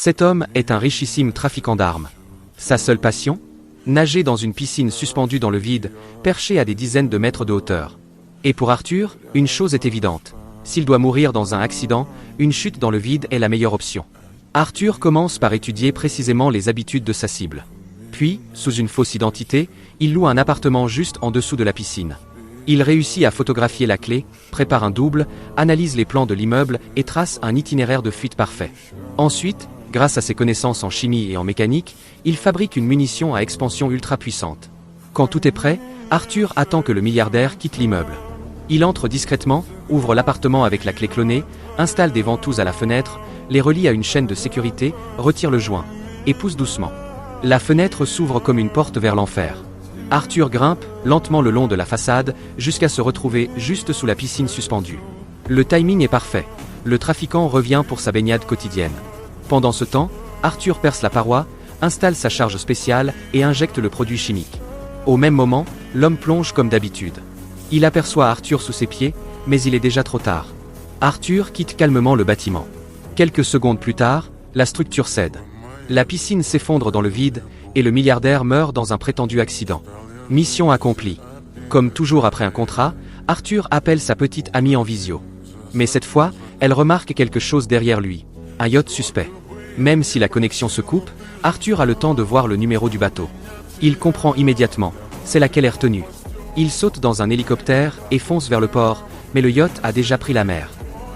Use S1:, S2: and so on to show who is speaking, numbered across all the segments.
S1: Cet homme est un richissime trafiquant d'armes. Sa seule passion? Nager dans une piscine suspendue dans le vide, perchée à des dizaines de mètres de hauteur. Et pour Arthur, une chose est évidente. S'il doit mourir dans un accident, une chute dans le vide est la meilleure option. Arthur commence par étudier précisément les habitudes de sa cible. Puis, sous une fausse identité, il loue un appartement juste en dessous de la piscine. Il réussit à photographier la clé, prépare un double, analyse les plans de l'immeuble et trace un itinéraire de fuite parfait. Ensuite, grâce à ses connaissances en chimie et en mécanique, il fabrique une munition à expansion ultra puissante. Quand tout est prêt, Arthur attend que le milliardaire quitte l'immeuble. Il entre discrètement, ouvre l'appartement avec la clé clonée, installe des ventouses à la fenêtre, les relie à une chaîne de sécurité, retire le joint, et pousse doucement. La fenêtre s'ouvre comme une porte vers l'enfer. Arthur grimpe, lentement le long de la façade, jusqu'à se retrouver juste sous la piscine suspendue. Le timing est parfait. Le trafiquant revient pour sa baignade quotidienne. Pendant ce temps, Arthur perce la paroi, installe sa charge spéciale et injecte le produit chimique. Au même moment, l'homme plonge comme d'habitude. Il aperçoit Arthur sous ses pieds, mais il est déjà trop tard. Arthur quitte calmement le bâtiment. Quelques secondes plus tard, la structure cède. La piscine s'effondre dans le vide, et le milliardaire meurt dans un prétendu accident. Mission accomplie. Comme toujours après un contrat, Arthur appelle sa petite amie en visio. Mais cette fois, elle remarque quelque chose derrière lui. Un yacht suspect. Même si la connexion se coupe, Arthur a le temps de voir le numéro du bateau. Il comprend immédiatement. C'est laquelle est retenue. Il saute dans un hélicoptère et fonce vers le port, mais le yacht a déjà pris la mer.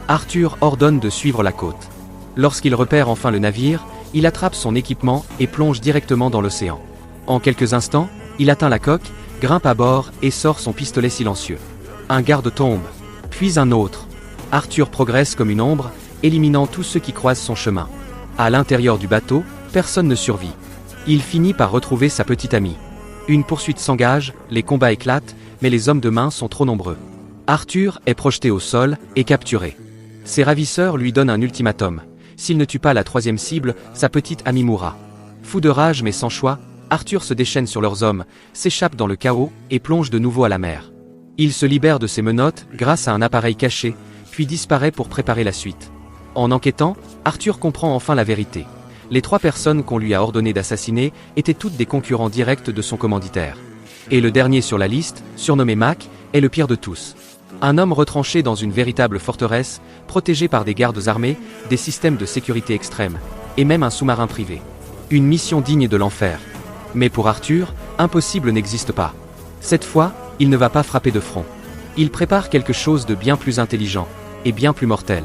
S1: Arthur ordonne de suivre la côte. Lorsqu'il repère enfin le navire, il attrape son équipement et plonge directement dans l'océan. En quelques instants, il atteint la coque, grimpe à bord et sort son pistolet silencieux. Un garde tombe, puis un autre. Arthur progresse comme une ombre, éliminant tous ceux qui croisent son chemin. À l'intérieur du bateau, personne ne survit. Il finit par retrouver sa petite amie. Une poursuite s'engage, les combats éclatent, mais les hommes de main sont trop nombreux. Arthur est projeté au sol et capturé. Ses ravisseurs lui donnent un ultimatum. S'il ne tue pas la troisième cible, sa petite amie mourra. Fou de rage mais sans choix, Arthur se déchaîne sur leurs hommes, s'échappe dans le chaos et plonge de nouveau à la mer. Il se libère de ses menottes grâce à un appareil caché, puis disparaît pour préparer la suite. En enquêtant, Arthur comprend enfin la vérité. Les 3 personnes qu'on lui a ordonné d'assassiner étaient toutes des concurrents directs de son commanditaire. Et le dernier sur la liste, surnommé Mac, est le pire de tous. Un homme retranché dans une véritable forteresse, protégé par des gardes armés, des systèmes de sécurité extrêmes, et même un sous-marin privé. Une mission digne de l'enfer. Mais pour Arthur, impossible n'existe pas. Cette fois, il ne va pas frapper de front. Il prépare quelque chose de bien plus intelligent, et bien plus mortel.